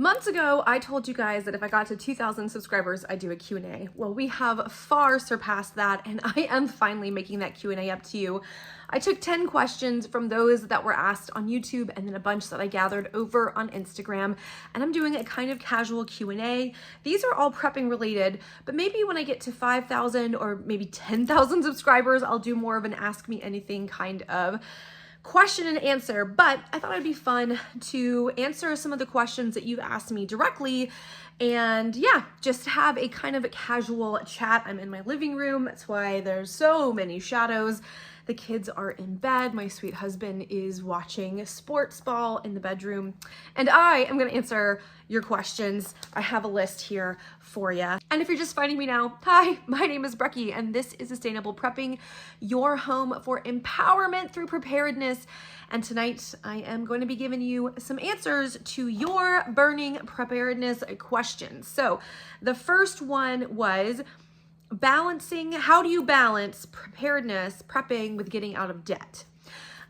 Months ago, I told you guys that if I got to 2,000 subscribers, I'd do a Q&A. Well, we have far surpassed that, and I am finally making that Q&A up to you. I took 10 questions from those that were asked on YouTube and then a bunch that I gathered over on Instagram, and I'm doing a kind of casual Q&A. These are all prepping related, but maybe when I get to 5,000 or maybe 10,000 subscribers, I'll do more of an Ask Me Anything kind of question and answer. But I thought it'd be fun to answer some of the questions that you've asked me directly, and yeah, just have a kind of a casual chat. I'm in my living room, that's why there's so many shadows. The kids are in bed. My sweet husband is watching sports ball in the bedroom, and I am going to answer your questions. I have a list here for you. And if you're just finding me now, hi, my name is Brecky, and this is Sustainable Prepping, your home for empowerment through preparedness. And tonight I am going to be giving you some answers to your burning preparedness questions. So the first one was, how do you balance prepping with getting out of debt?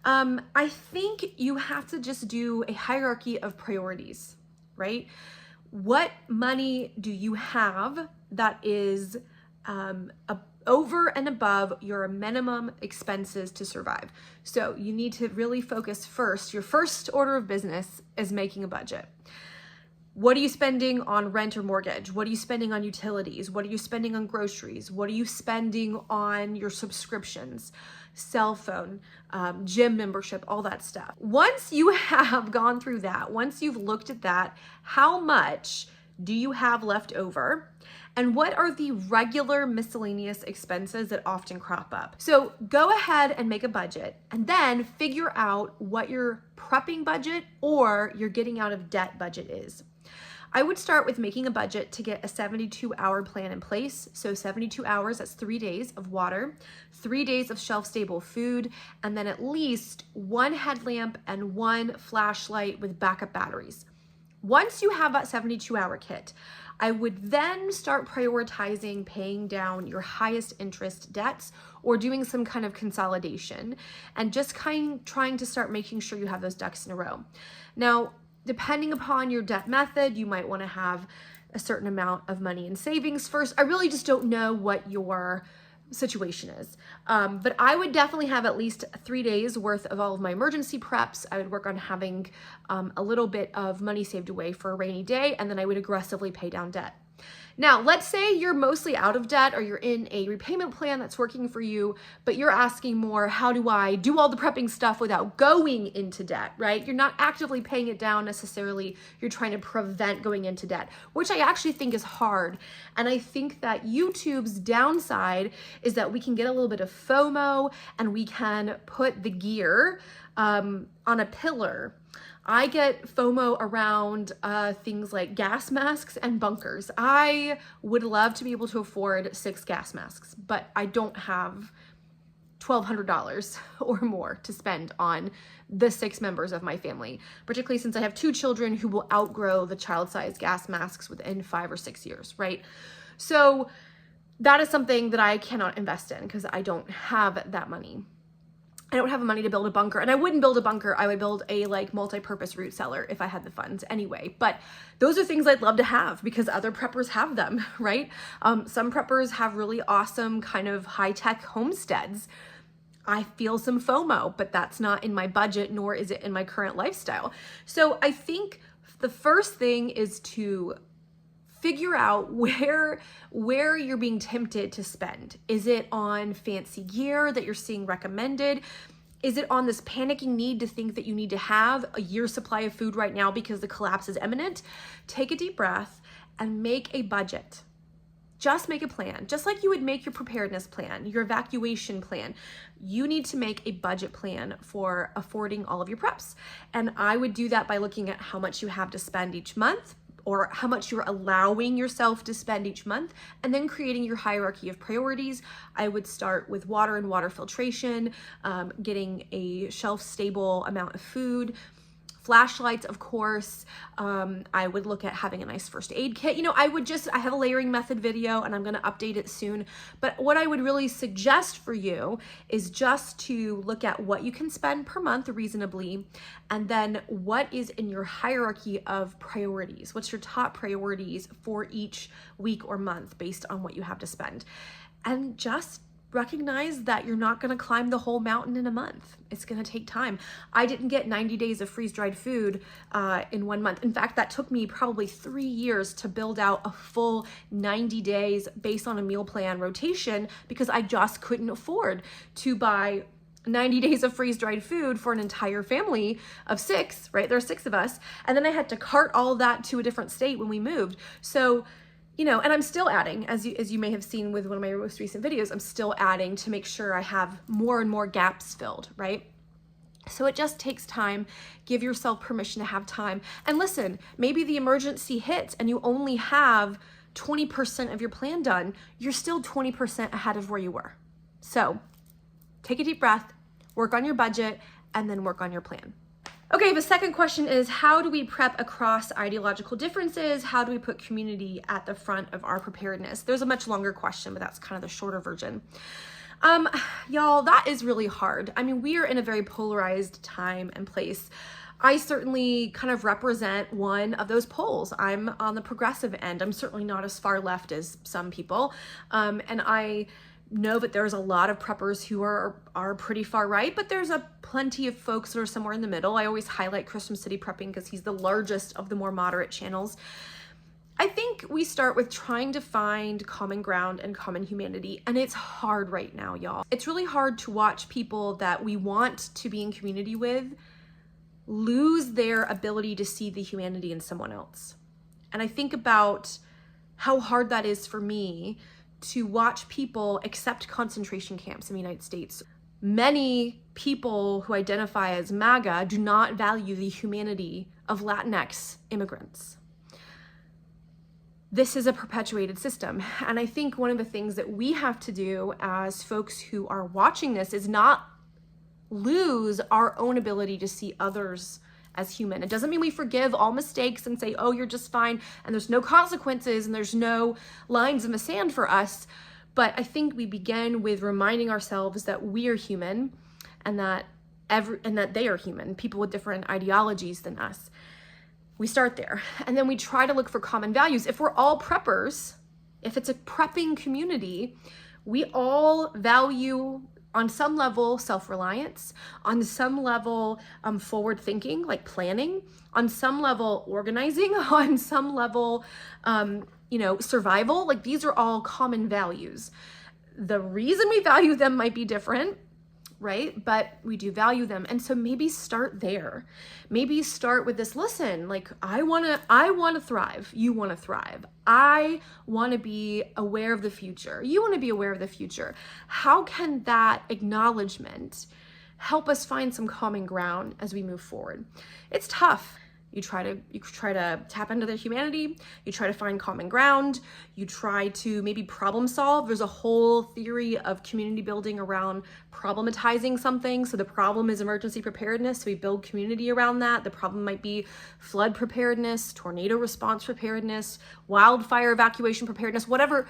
I think you have to just do a hierarchy of priorities, right? What money do you have that is over and above your minimum expenses to survive? So you need to really focus first. Your first order of business is making a budget. What are you spending on rent or mortgage? What are you spending on utilities? What are you spending on groceries? What are you spending on your subscriptions, cell phone, gym membership, all that stuff? Once you have gone through that, once you've looked at that, how much do you have left over? And what are the regular miscellaneous expenses that often crop up? So go ahead and make a budget, and then figure out what your prepping budget or your getting out of debt budget is. I would start with making a budget to get a 72-hour plan in place. So 72 hours, that's 3 days of water, 3 days of shelf-stable food, and then at least one headlamp and one flashlight with backup batteries. Once you have that 72-hour kit, I would then start prioritizing paying down your highest interest debts or doing some kind of consolidation, and just trying to start making sure you have those ducks in a row. Now, depending upon your debt method, you might want to have a certain amount of money in savings first. I really just don't know what your situation is. But I would definitely have at least 3 days worth of all of my emergency preps. I would work on having a little bit of money saved away for a rainy day, and then I would aggressively pay down debt. Now, let's say you're mostly out of debt or you're in a repayment plan that's working for you, but you're asking more, how do I do all the prepping stuff without going into debt, right? You're not actively paying it down necessarily. You're trying to prevent going into debt, which I actually think is hard. And I think that YouTube's downside is that we can get a little bit of FOMO and we can put the gear on a pillar. I get FOMO around things like gas masks and bunkers. I would love to be able to afford 6 gas masks, but I don't have $1,200 or more to spend on the 6 members of my family, particularly since I have 2 children who will outgrow the child-sized gas masks within 5 or 6 years, right? So that is something that I cannot invest in because I don't have that money. I don't have the money to build a bunker, and I wouldn't build a bunker. I would build a multi-purpose root cellar if I had the funds anyway. But those are things I'd love to have because other preppers have them, right? Some preppers have really awesome kind of high-tech homesteads. I feel some FOMO, but that's not in my budget, nor is it in my current lifestyle. So I think the first thing is to figure out where you're being tempted to spend. Is it on fancy gear that you're seeing recommended? Is it on this panicking need to think that you need to have a year's supply of food right now because the collapse is imminent? Take a deep breath and make a budget. Just make a plan. Just like you would make your preparedness plan, your evacuation plan, you need to make a budget plan for affording all of your preps. And I would do that by looking at how much you have to spend each month, or how much you're allowing yourself to spend each month, and then creating your hierarchy of priorities. I would start with water and water filtration, getting a shelf-stable amount of food, Flashlights, of course. I would look at having a nice first aid kit. You know, I have a layering method video and I'm going to update it soon. But what I would really suggest for you is just to look at what you can spend per month reasonably, and then what is in your hierarchy of priorities. What's your top priorities for each week or month based on what you have to spend? And just recognize that you're not going to climb the whole mountain in a month. It's going to take time. I didn't get 90 days of freeze-dried food in 1 month. In fact, that took me probably 3 years to build out a full 90 days based on a meal plan rotation, because I just couldn't afford to buy 90 days of freeze-dried food for an entire family of 6, right? There are 6 of us. And then I had to cart all that to a different state when we moved. So, you know, and I'm still adding, as you may have seen with one of my most recent videos, I'm still adding to make sure I have more and more gaps filled, right? So it just takes time. Give yourself permission to have time. And listen, maybe the emergency hits and you only have 20% of your plan done. You're still 20% ahead of where you were. So take a deep breath, work on your budget, and then work on your plan. Okay, the second question is, how do we prep across ideological differences? How do we put community at the front of our preparedness? There's a much longer question, but that's kind of the shorter version. Y'all, that is really hard. I mean, we are in a very polarized time and place. I certainly kind of represent one of those poles. I'm on the progressive end. I'm certainly not as far left as some people. And I know that there's a lot of preppers who are pretty far right, but there's plenty of folks that are somewhere in the middle. I always highlight Christian City Prepping because he's the largest of the more moderate channels. I think we start with trying to find common ground and common humanity, and it's hard right now, y'all. It's really hard to watch people that we want to be in community with lose their ability to see the humanity in someone else. And I think about how hard that is for me to watch people accept concentration camps in the United States. Many people who identify as MAGA do not value the humanity of Latinx immigrants. This is a perpetuated system. And I think one of the things that we have to do as folks who are watching this is not lose our own ability to see others as human. It doesn't mean we forgive all mistakes and say, oh, you're just fine, and there's no consequences and there's no lines in the sand for us. But I think we begin with reminding ourselves that we are human and that they are human, people with different ideologies than us. We start there. And then we try to look for common values. If we're all preppers, if it's a prepping community, we all value on some level self-reliance, on some level forward thinking, like planning, on some level organizing, on some level survival. Like, these are all common values. The reason we value them might be different, right? But we do value them. And so maybe start there. Maybe start with this, listen, like, I want to thrive. You want to thrive. I want to be aware of the future. You want to be aware of the future. How can that acknowledgement help us find some common ground as we move forward? It's tough. You try to tap into their humanity. You try to find common ground. You try to maybe problem solve. There's a whole theory of community building around problematizing something. So the problem is emergency preparedness. So we build community around that. The problem might be flood preparedness, tornado response preparedness, wildfire evacuation preparedness, whatever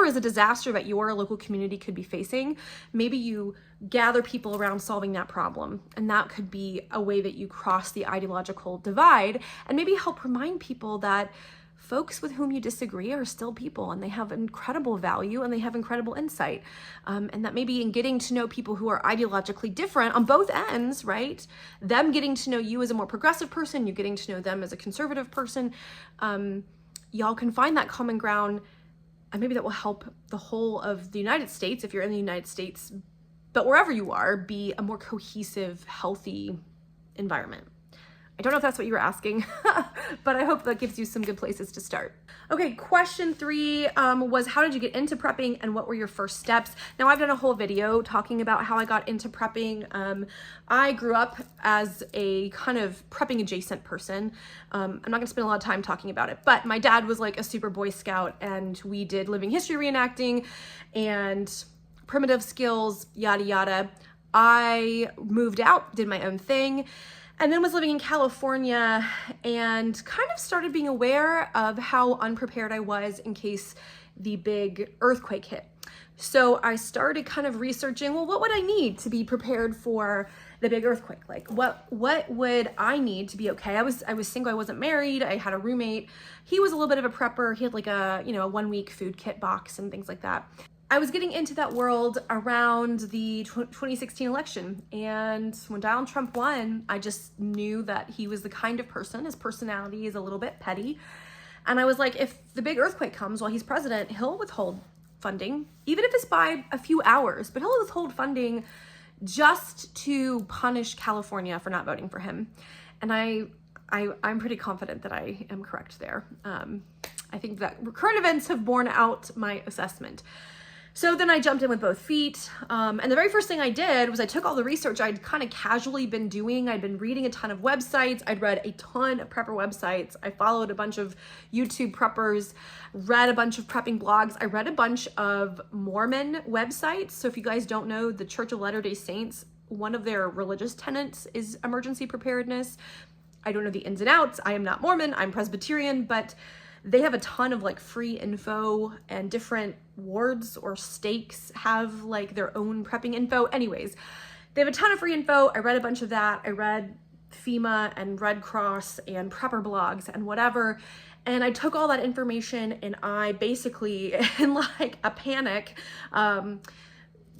is a disaster that your local community could be facing. Maybe you gather people around solving that problem. And that could be a way that you cross the ideological divide and maybe help remind people that folks with whom you disagree are still people and they have incredible value and they have incredible insight. And that maybe in getting to know people who are ideologically different on both ends, right? Them getting to know you as a more progressive person, you getting to know them as a conservative person, y'all can find that common ground, and maybe that will help the whole of the United States, if you're in the United States, but wherever you are, be a more cohesive, healthy environment. I don't know if that's what you were asking, but I hope that gives you some good places to start. Okay, question 3 was, how did you get into prepping and what were your first steps? Now, I've done a whole video talking about how I got into prepping. I grew up as a kind of prepping adjacent person. I'm not gonna spend a lot of time talking about it, but my dad was like a super Boy Scout and we did living history reenacting and primitive skills, yada, yada. I moved out, did my own thing. and then was living in California and kind of started being aware of how unprepared I was in case the big earthquake hit. So I started kind of researching, well, what would I need to be prepared for the big earthquake? Like what would I need to be okay? I was single, I wasn't married, I had a roommate. He was a little bit of a prepper. He had like a, a 1-week food kit box and things like that. I was getting into that world around the 2016 election. And when Donald Trump won, I just knew that he was the kind of person, his personality is a little bit petty. And I was like, if the big earthquake comes while he's president, he'll withhold funding, even if it's by a few hours, but he'll withhold funding just to punish California for not voting for him. And I'm pretty confident that I am correct there. I think that current events have borne out my assessment. So then I jumped in with both feet. And the very first thing I did was I took all the research I'd kind of casually been doing. I'd been reading a ton of websites. I'd read a ton of prepper websites. I followed a bunch of YouTube preppers, read a bunch of prepping blogs. I read a bunch of Mormon websites. So if you guys don't know, the Church of Latter-day Saints, one of their religious tenets is emergency preparedness. I don't know the ins and outs. I am not Mormon, I'm Presbyterian, but they have a ton of like free info, and different wards or stakes have like their own prepping info. Anyways, they have a ton of free info. I read a bunch of that. I read FEMA and Red Cross and prepper blogs and whatever. And I took all that information and I basically, in like a panic,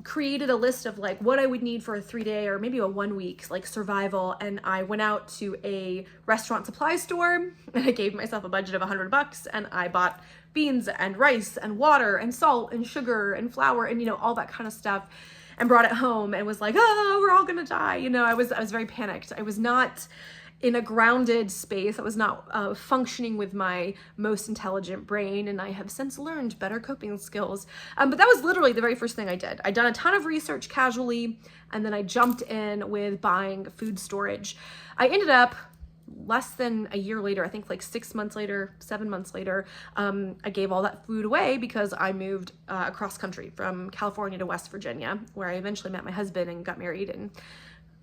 created a list of like what I would need for a 3-day or maybe a 1-week like survival. And I went out to a restaurant supply store and I gave myself a budget of $100 and I bought beans and rice and water and salt and sugar and flour and all that kind of stuff, and brought it home and was like, oh, we're all gonna die. I was very panicked. I was not in a grounded space. I was not functioning with my most intelligent brain, and I have since learned better coping skills. But that was literally the very first thing I did. I'd done a ton of research casually, and then I jumped in with buying food storage. I ended up less than a year later, I think like 6 months later, 7 months later, I gave all that food away because I moved across country from California to West Virginia, where I eventually met my husband and got married and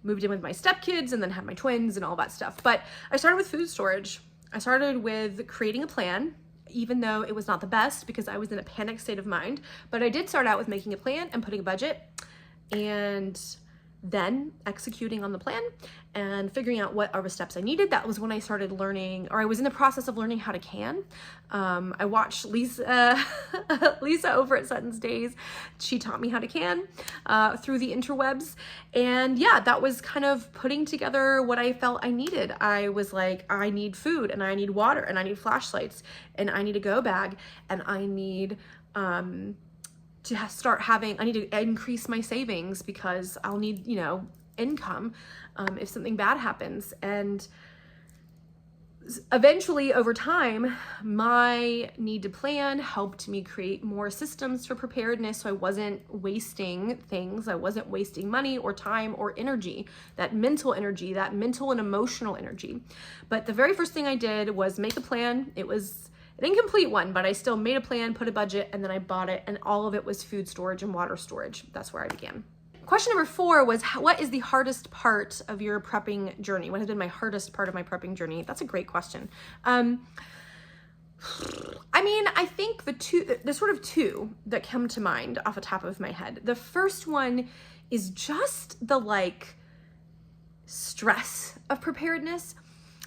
moved in with my stepkids and then had my twins and all that stuff. But I started with food storage. I started with creating a plan, even though it was not the best because I was in a panic state of mind. But I did start out with making a plan and putting a budget, and then executing on the plan and figuring out what are the steps I needed. That was when I started learning, or I was in the process of learning how to can. I watched Lisa over at Sutton's Days. She taught me how to can through the interwebs. And yeah, that was kind of putting together what I felt I needed. I was like, I need food and I need water and I need flashlights and I need a go bag and I need I need to increase my savings because I'll need, income if something bad happens. And eventually over time, my need to plan helped me create more systems for preparedness. So I wasn't wasting things. I wasn't wasting money or time or energy, that mental and emotional energy. But the very first thing I did was make a plan. It was an incomplete one, but I still made a plan, put a budget, and then I bought it, and all of it was food storage and water storage. That's where I began. Question number 4 was, what is the hardest part of your prepping journey? What has been my hardest part of my prepping journey? That's a great question. I think there's sort of two that come to mind off the top of my head. The first one is just the stress of preparedness.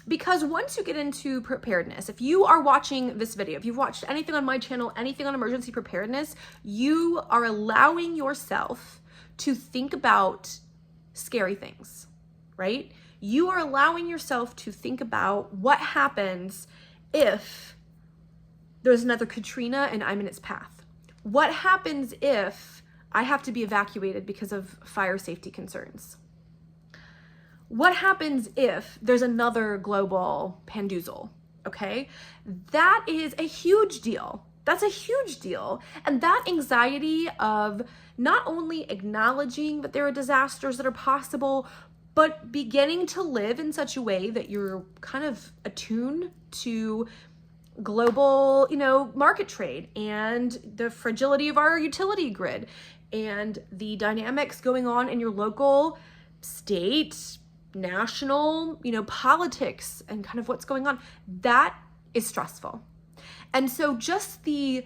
Because once you get into preparedness, if you are watching this video, if you've watched anything on my channel, anything on emergency preparedness, you are allowing yourself to think about scary things, right? You are allowing yourself to think about what happens if there's another Katrina and I'm in its path. What happens if I have to be evacuated because of fire safety concerns? What happens if there's another global pandoozle, okay? That is a huge deal. That's a huge deal. And that anxiety of not only acknowledging that there are disasters that are possible, but beginning to live in such a way that you're kind of attuned to global, market trade and the fragility of our utility grid and the dynamics going on in your local, state, national, politics and kind of what's going on, that is stressful. And so just the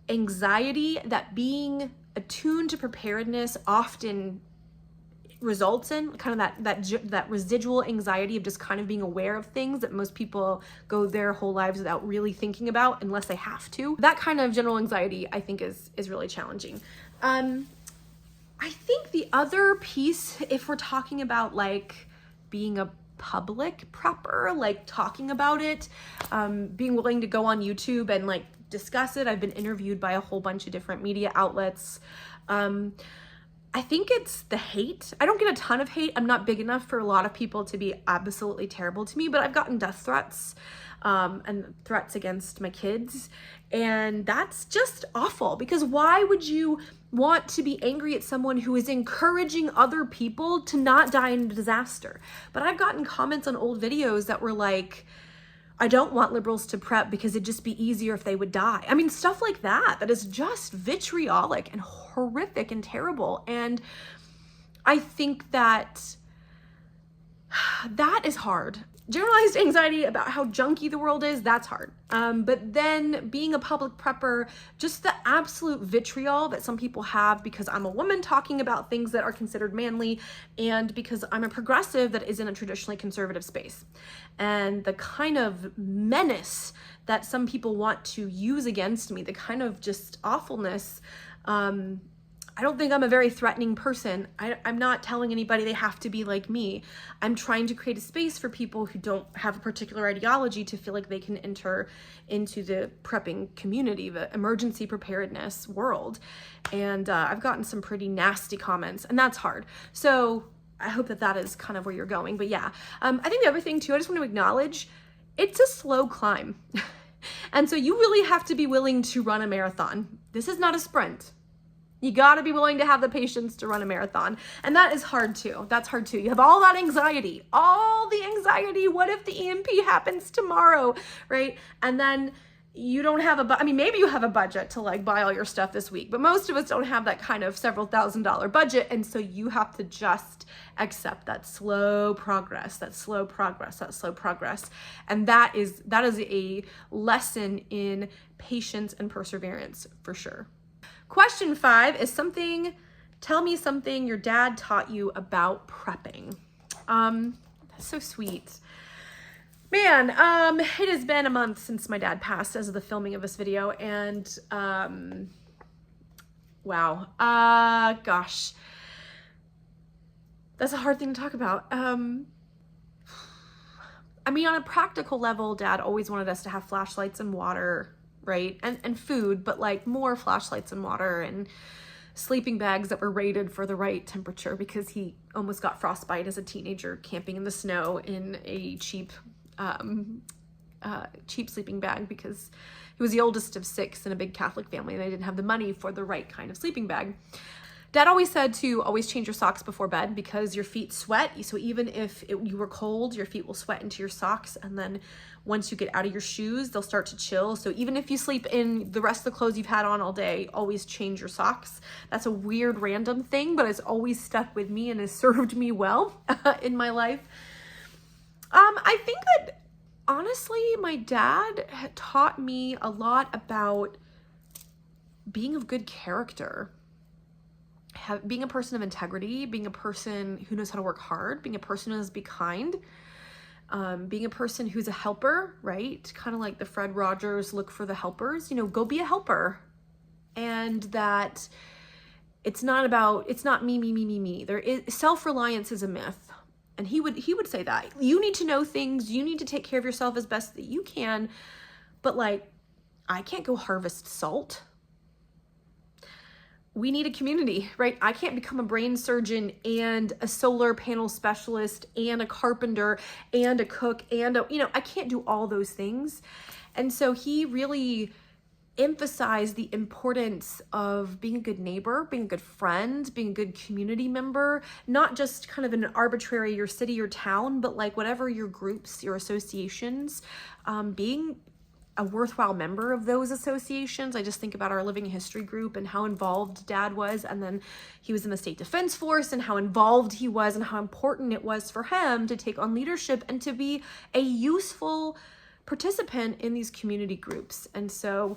anxiety that being attuned to preparedness often results in, kind of that residual anxiety of just kind of being aware of things that most people go their whole lives without really thinking about unless they have to. That kind of general anxiety, I think, is really challenging. I think the other piece, if we're talking about like being a public prepper, like talking about it, being willing to go on YouTube and like discuss it. I've been interviewed by a whole bunch of different media outlets. I think it's the hate. I don't get a ton of hate. I'm not big enough for a lot of people to be absolutely terrible to me, but I've gotten death threats and threats against my kids. And that's just awful, because why would you want to be angry at someone who is encouraging other people to not die in a disaster? But I've gotten comments on old videos that were like, I don't want liberals to prep because it'd just be easier if they would die. I mean, stuff like that is just vitriolic and horrific and terrible. And I think that is hard. Generalized anxiety about how junky the world is, that's hard. But then being a public prepper, just the absolute vitriol that some people have because I'm a woman talking about things that are considered manly, and because I'm a progressive that is in a traditionally conservative space. And the kind of menace that some people want to use against me, the kind of just awfulness, I don't think I'm a very threatening person. I'm not telling anybody they have to be like me. I'm trying to create a space for people who don't have a particular ideology to feel like they can enter into the prepping community, the emergency preparedness world. And I've gotten some pretty nasty comments, and that's hard. So I hope that is kind of where you're going. But yeah, I think the other thing too, I just want to acknowledge, it's a slow climb. And so you really have to be willing to run a marathon. This is not a sprint. You got to be willing to have the patience to run a marathon. And that is hard too. That's hard too. You have all that anxiety, What if the EMP happens tomorrow, right? And then you don't have maybe you have a budget to like buy all your stuff this week, but most of us don't have that kind of several $1,000 budget. And so you have to just accept that slow progress. And that is a lesson in patience and perseverance for sure. Question 5 is tell me something your dad taught you about prepping. That's so sweet. Man, it has been a month since my dad passed as of the filming of this video, and wow, gosh, that's a hard thing to talk about. On a practical level, Dad always wanted us to have flashlights and water, right? And food, but like more flashlights and water and sleeping bags that were rated for the right temperature, because he almost got frostbite as a teenager camping in the snow in a cheap sleeping bag, because he was the oldest of 6 in a big Catholic family and they didn't have the money for the right kind of sleeping bag. Dad always said to always change your socks before bed because your feet sweat. So even if you were cold, your feet will sweat into your socks. And then once you get out of your shoes, they'll start to chill. So even if you sleep in the rest of the clothes you've had on all day, always change your socks. That's a weird random thing, but it's always stuck with me and has served me well in my life. I think that honestly, my dad had taught me a lot about being of good character. Being a person of integrity, being a person who knows how to work hard, being a person who knows to be kind, being a person who's a helper, right? Kind of like the Fred Rogers, look for the helpers, go be a helper. And that it's not me. Self-reliance is a myth. And he would say that. You need to know things, you need to take care of yourself as best that you can, but like, I can't go harvest salt. We need a community, right? I can't become a brain surgeon and a solar panel specialist and a carpenter and a cook and I can't do all those things. And so he really emphasized the importance of being a good neighbor, being a good friend, being a good community member, not just kind of an arbitrary your city or town, but like whatever your groups, your associations, being a worthwhile member of those associations. I just think about our living history group and how involved Dad was. And then he was in the State Defense Force and how involved he was and how important it was for him to take on leadership and to be a useful participant in these community groups. And so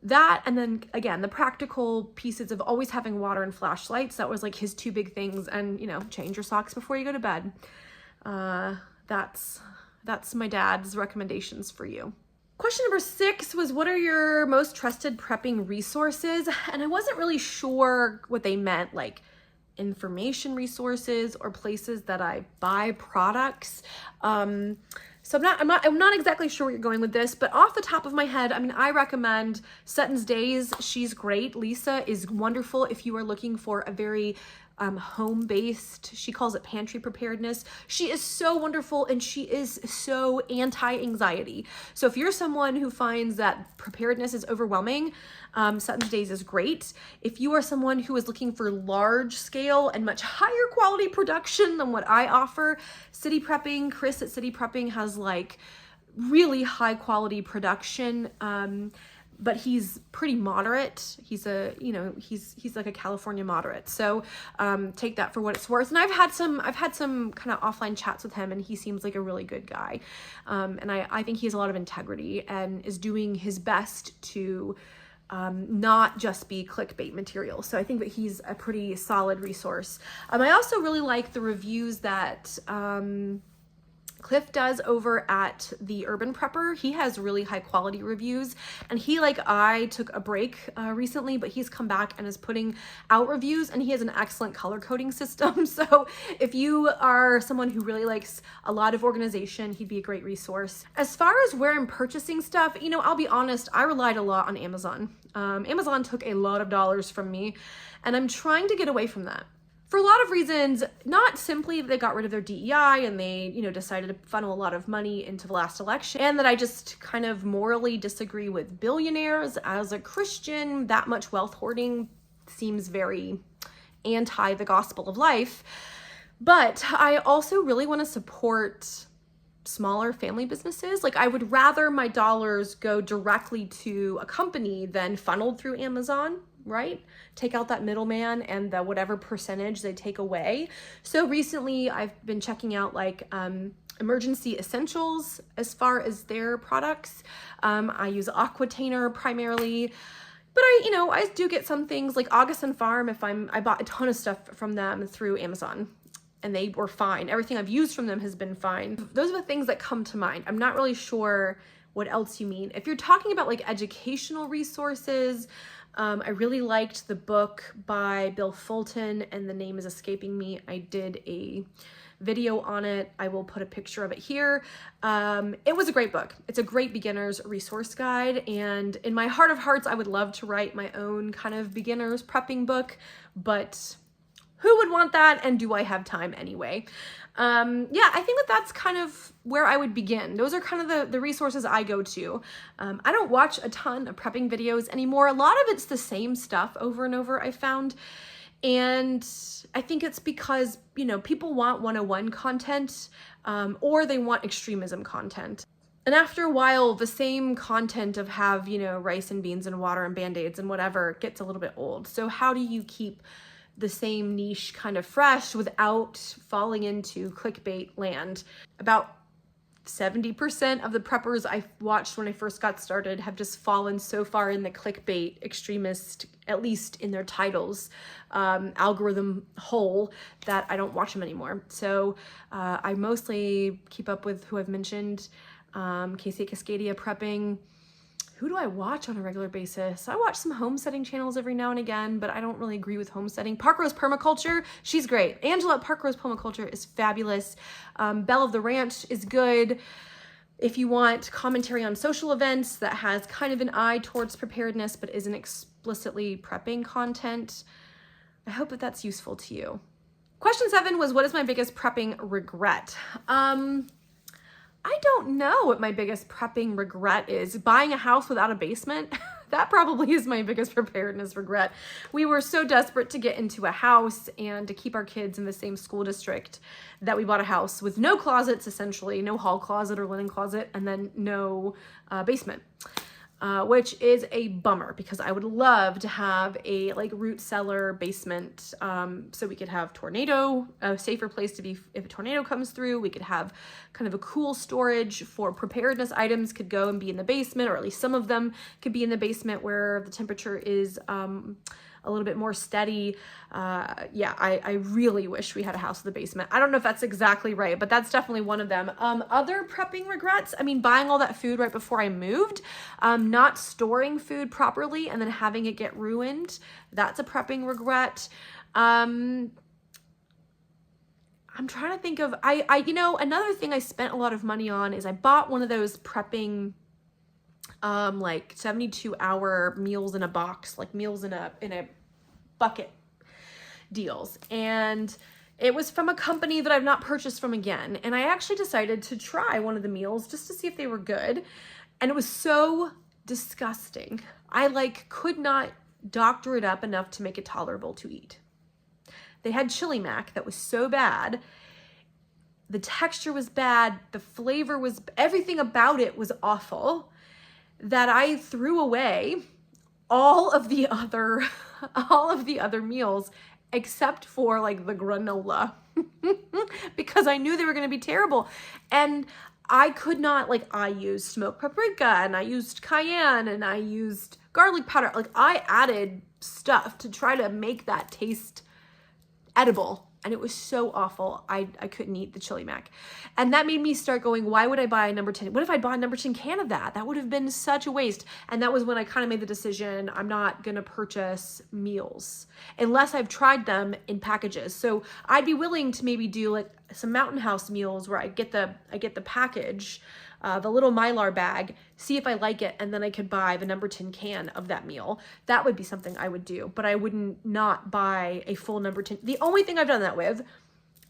that, and then again, the practical pieces of always having water and flashlights, that was like his two big things. And, you know, change your socks before you go to bed. That's my dad's recommendations for you. Question number 6 was, what are your most trusted prepping resources? And I wasn't really sure what they meant, like information resources or places that I buy products. So I'm not exactly sure where you're going with this, but off the top of my head, I mean, I recommend Sutton's Days. She's great. Lisa is wonderful if you are looking for a very home-based, she calls it pantry preparedness. She is so wonderful and she is so anti-anxiety. So if you're someone who finds that preparedness is overwhelming, Sutton's Days is great. If you are someone who is looking for large scale and much higher quality production than what I offer, City Prepping, Chris at City Prepping has like really high quality production. But he's pretty moderate. He's he's like a California moderate. So take that for what it's worth. And I've had some kind of offline chats with him and he seems like a really good guy. And I think he has a lot of integrity and is doing his best to not just be clickbait material. So I think that he's a pretty solid resource. I also really like the reviews that Cliff does over at the Urban Prepper. He has really high quality reviews, and he, like I, took a break recently, but he's come back and is putting out reviews, and he has an excellent color coding system. So if you are someone who really likes a lot of organization, he'd be a great resource. As far as where I'm purchasing stuff, you know, I'll be honest, I relied a lot on Amazon. Amazon took a lot of dollars from me, and I'm trying to get away from that. For a lot of reasons, not simply that they got rid of their DEI and they, you know, decided to funnel a lot of money into the last election, and that I just kind of morally disagree with billionaires. As a Christian, that much wealth hoarding seems very anti the gospel of life. But I also really want to support smaller family businesses. Like, I would rather my dollars go directly to a company than funneled through Amazon, right? Take out that middleman and the whatever percentage they take away. So recently I've been checking out like Emergency Essentials as far as their products. I use Aquatainer primarily, but I do get some things like August and Farm. I bought a ton of stuff from them through Amazon, and they were fine. Everything I've used from them has been fine. Those are the things that come to mind. I'm not really sure what else you mean. If you're talking about like educational resources, I really liked the book by Bill Fulton, and the name is escaping me. I did a video on it. I will put a picture of it here. It was a great book. It's a great beginner's resource guide. And in my heart of hearts, I would love to write my own kind of beginner's prepping book, but who would want that? And do I have time anyway? Yeah, I think that that's kind of where I would begin. Those are kind of the resources I go to. I don't watch a ton of prepping videos anymore. A lot of it's the same stuff over and over, I found. And I think it's because, people want 101 content, or they want extremism content. And after a while, the same content of have, rice and beans and water and Band-Aids and whatever gets a little bit old. So how do you keep the same niche kind of fresh without falling into clickbait land? About 70% of the preppers I watched when I first got started have just fallen so far in the clickbait extremist, at least in their titles, algorithm hole, that I don't watch them anymore. So I mostly keep up with who I've mentioned, Casey at Cascadia Prepping. Who do I watch on a regular basis? I watch some homesteading channels every now and again, but I don't really agree with homesteading. Parkrose Permaculture, she's great. Angela at Parkrose Permaculture is fabulous. Belle of the Ranch is good. If you want commentary on social events that has kind of an eye towards preparedness but isn't explicitly prepping content, I hope that that's useful to you. Question 7 was, what is my biggest prepping regret? I don't know what my biggest prepping regret is. Buying a house without a basement. that probably is my biggest preparedness regret. We were so desperate to get into a house and to keep our kids in the same school district that we bought a house with no closets, essentially, no hall closet or linen closet, and then no basement. Which is a bummer because I would love to have a like root cellar basement, so we could have a safer place to be if a tornado comes through. We could have kind of a cool storage for preparedness items could go and be in the basement, or at least some of them could be in the basement where the temperature is a little bit more steady. Yeah, I really wish we had a house with a basement. I don't know if that's exactly right, but that's definitely one of them. Other prepping regrets, I mean, buying all that food right before I moved, not storing food properly and then having it get ruined. That's a prepping regret. I'm trying to think of, another thing I spent a lot of money on is I bought one of those prepping like 72-hour meals in a box, like meals in a bucket deals. And it was from a company that I've not purchased from again. And I actually decided to try one of the meals just to see if they were good. And it was so disgusting. I could not doctor it up enough to make it tolerable to eat. They had chili mac that was so bad. The texture was bad. The flavor was, everything about it was awful, that I threw away all of the other meals except for like the granola because I knew they were going to be terrible. And I could not, I used smoked paprika and I used cayenne and I used garlic powder. I added stuff to try to make that taste edible. And it was so awful. I couldn't eat the chili mac. And that made me start going, why would I buy a number 10? What if I bought a number 10 can of that? That would have been such a waste. And that was when I kind of made the decision, I'm not going to purchase meals unless I've tried them in packages. So I'd be willing to maybe do some Mountain House meals where I get the package, the little Mylar bag, see if I like it, and then I could buy the number 10 can of that meal. That would be something I would do, but I wouldn't not buy a full number 10. The only thing I've done that with,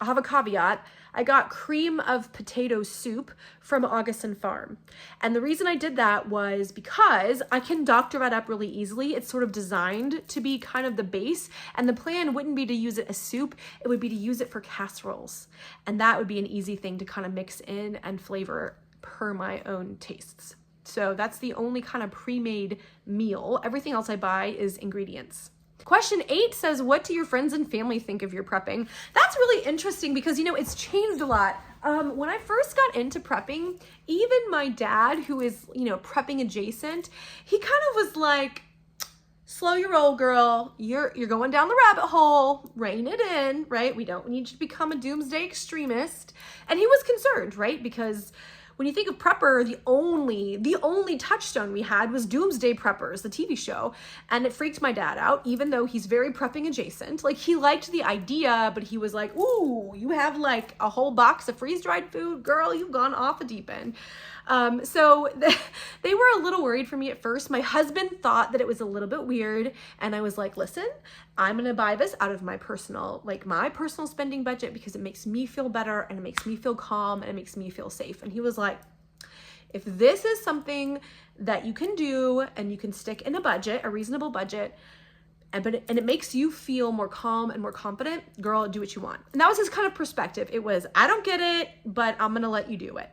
I'll have a caveat, I got cream of potato soup from Augustin Farm. And the reason I did that was because I can doctor that up really easily. It's sort of designed to be kind of the base, and the plan wouldn't be to use it as soup, it would be to use it for casseroles. And that would be an easy thing to kind of mix in and flavor per my own tastes. So that's the only kind of pre-made meal. Everything else I buy is ingredients. Question 8 says, what do your friends and family think of your prepping? That's really interesting because, it's changed a lot. When I first got into prepping, even my dad, who is, prepping adjacent, he kind of was like, slow your roll, girl. You're going down the rabbit hole. Rein it in, right? We don't need you to become a doomsday extremist. And he was concerned, right? Because when you think of prepper, the only touchstone we had was Doomsday Preppers, the TV show. And it freaked my dad out, even though he's very prepping adjacent. He liked the idea, but he was like, ooh, you have a whole box of freeze-dried food? Girl, you've gone off the deep end. So they were a little worried for me at first. My husband thought that it was a little bit weird. And I was like, listen, I'm going to buy this out of my personal spending budget because it makes me feel better and it makes me feel calm and it makes me feel safe. And he was like, if this is something that you can do and you can stick in a reasonable budget, and it makes you feel more calm and more confident, girl, do what you want. And that was his kind of perspective. It was, I don't get it, but I'm going to let you do it.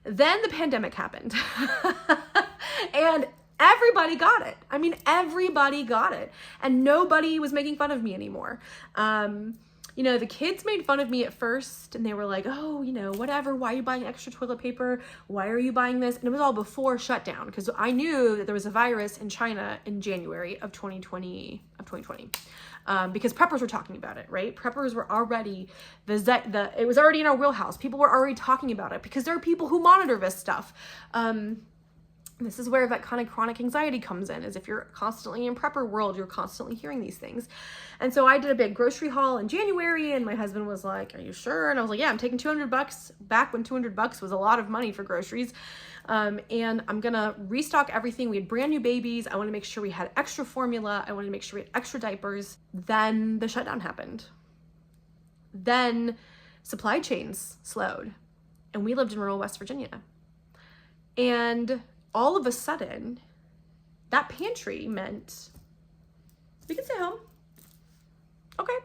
Then the pandemic happened and everybody got it. I mean, everybody got it and nobody was making fun of me anymore. The kids made fun of me at first and they were like, oh, whatever. Why are you buying extra toilet paper? Why are you buying this? And it was all before shutdown because I knew that there was a virus in China in January of 2020. Because preppers were talking about it, right? Preppers were already, it was already in our wheelhouse. People were already talking about it because there are people who monitor this stuff. This is where that kind of chronic anxiety comes in, is if you're constantly in prepper world, you're constantly hearing these things. And so I did a big grocery haul in January and my husband was like, are you sure? And I was like, yeah, I'm taking $200 back when $200 was a lot of money for groceries. And I'm gonna restock everything. We had brand new babies. I want to make sure we had extra formula. I wanted to make sure we had extra diapers. Then the shutdown happened. Then supply chains slowed and we lived in rural West Virginia. And all of a sudden, that pantry meant we could stay home. Okay.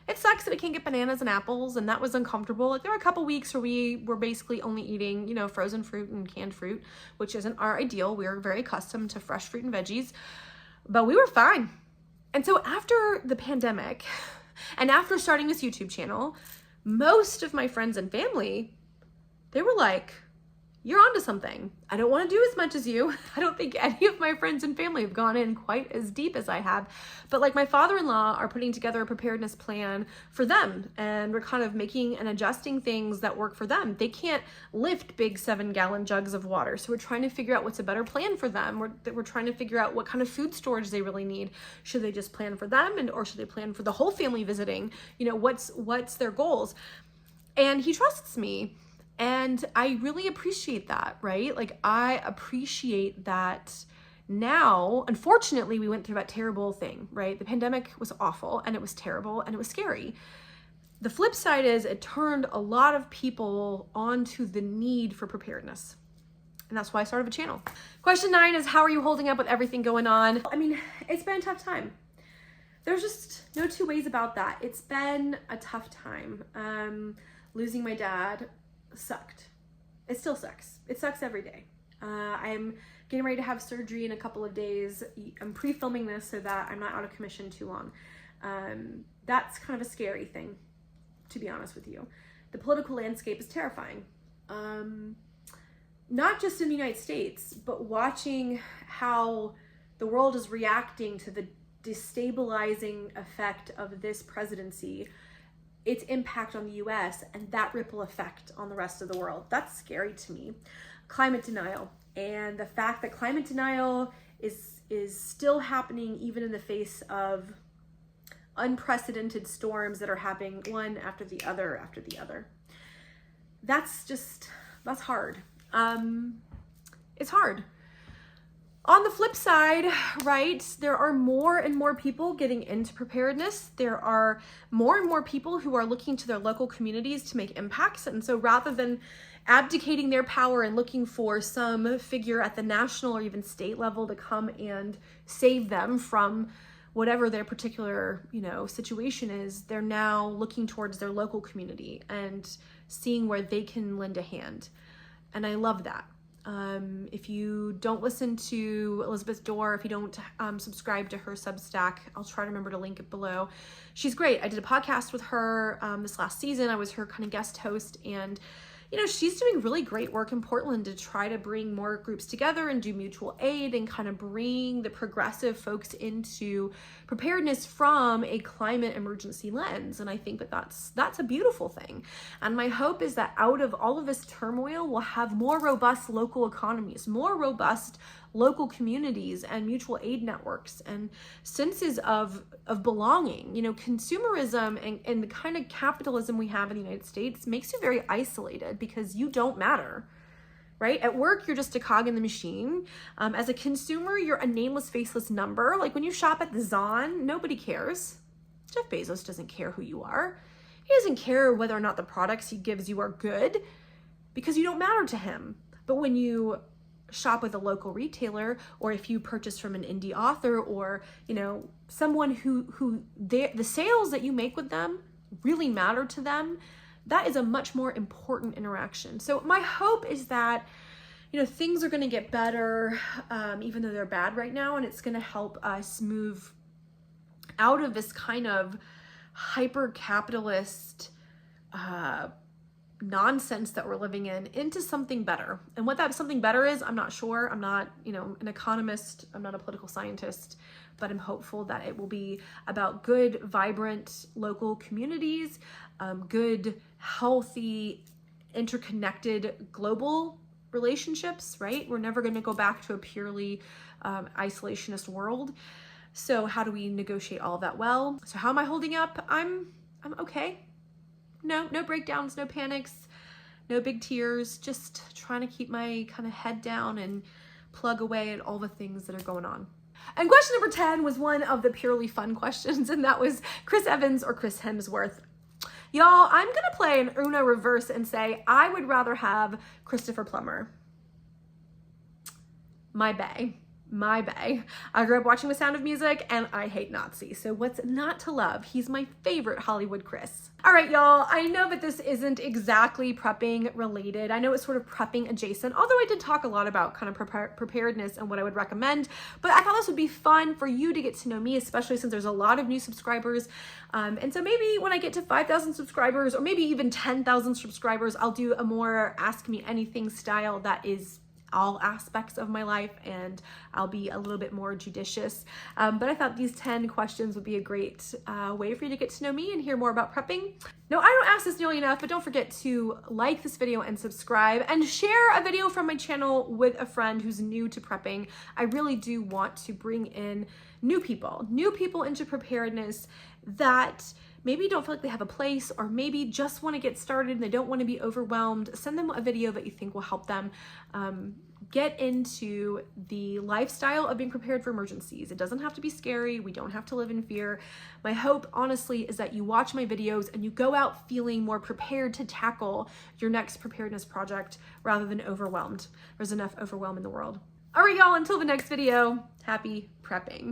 It sucks that we can't get bananas and apples, and that was uncomfortable. Like, there were a couple weeks where we were basically only eating, you know, frozen fruit and canned fruit, which isn't our ideal. We are very accustomed to fresh fruit and veggies, but we were fine. And so after the pandemic and after starting this YouTube channel, most of my friends and family, they were like, you're onto something. I don't want to do as much as you. I don't think any of my friends and family have gone in quite as deep as I have. But like, my father-in-law are putting together a preparedness plan for them. And we're kind of making and adjusting things that work for them. They can't lift big 7-gallon jugs of water. So we're trying to figure out what's a better plan for them. We're trying to figure out what kind of food storage they really need. Should they just plan for them, or should they plan for the whole family visiting? You know, what's their goals? And he trusts me. And I really appreciate that, right? Like, I appreciate that now. Unfortunately, we went through that terrible thing, right? The pandemic was awful, and it was terrible, and it was scary. The flip side is it turned a lot of people onto the need for preparedness. And that's why I started a channel. Question 9 is, how are you holding up with everything going on? I mean, it's been a tough time. There's just no two ways about that. It's been a tough time. Losing my dad sucked. It still sucks. It sucks every day. I'm getting ready to have surgery in a couple of days. I'm pre-filming this so that I'm not out of commission too long. That's kind of a scary thing, to be honest with you. The political landscape is terrifying. Not just in the United States, but watching how the world is reacting to the destabilizing effect of this presidency, its impact on the US, and that ripple effect on the rest of the world. That's scary to me. Climate denial, and the fact that climate denial is still happening even in the face of unprecedented storms that are happening one after the other after the other. That's hard. It's hard. On the flip side, right, there are more and more people getting into preparedness. There are more and more people who are looking to their local communities to make impacts. And so rather than abdicating their power and looking for some figure at the national or even state level to come and save them from whatever their particular, situation is, they're now looking towards their local community and seeing where they can lend a hand. And I love that. If you don't listen to Elizabeth Dorr, if you don't subscribe to her Substack, I'll try to remember to link it below. She's great. I did a podcast with her this last season. I was her kind of guest host, and she's doing really great work in Portland to try to bring more groups together and do mutual aid and kind of bring the progressive folks into preparedness from a climate emergency lens. And I think that that's a beautiful thing. And my hope is that out of all of this turmoil, we'll have more robust local economies, more robust local communities and mutual aid networks and senses of belonging. Consumerism and the kind of capitalism we have in the United States makes you very isolated because you don't matter, right? At work, you're just a cog in the machine. As a consumer, you're a nameless, faceless number. Like when you shop at the Zon, nobody cares. Jeff Bezos doesn't care who you are. He doesn't care whether or not the products he gives you are good because you don't matter to him. But when you shop with a local retailer, or if you purchase from an indie author, or someone who the sales that you make with them really matter to them, that is a much more important interaction. So my hope is that things are going to get better, even though they're bad right now, and it's going to help us move out of this kind of hyper capitalist nonsense that we're living in into something better. And what that something better is, I'm not sure. I'm not, an economist. I'm not a political scientist, but I'm hopeful that it will be about good, vibrant local communities, good, healthy, interconnected global relationships, right? We're never going to go back to a purely isolationist world. So how do we negotiate all of that well? So how am I holding up? I'm okay. No breakdowns, no panics, no big tears, just trying to keep my kind of head down and plug away at all the things that are going on. And question number 10 was one of the purely fun questions, and that was Chris Evans or Chris Hemsworth. Y'all, I'm going to play an Uno reverse and say I would rather have Christopher Plummer. My bae. my bae. I grew up watching The Sound of Music and I hate Nazis. So what's not to love? He's my favorite Hollywood Chris. All right, y'all, I know that this isn't exactly prepping related. I know it's sort of prepping adjacent, although I did talk a lot about kind of preparedness and what I would recommend, but I thought this would be fun for you to get to know me, especially since there's a lot of new subscribers. And so maybe when I get to 5,000 subscribers or maybe even 10,000 subscribers, I'll do a more Ask Me Anything style that is all aspects of my life, and I'll be a little bit more judicious. But I thought these 10 questions would be a great way for you to get to know me and hear more about prepping. No, I don't ask this nearly enough, but don't forget to like this video and subscribe and share a video from my channel with a friend who's new to prepping. I really do want to bring in new people into preparedness that maybe don't feel like they have a place, or maybe just want to get started and they don't want to be overwhelmed. Send them a video that you think will help them get into the lifestyle of being prepared for emergencies. It doesn't have to be scary. We don't have to live in fear. My hope, honestly, is that you watch my videos and you go out feeling more prepared to tackle your next preparedness project rather than overwhelmed. There's enough overwhelm in the world. All right, y'all, until the next video, happy prepping.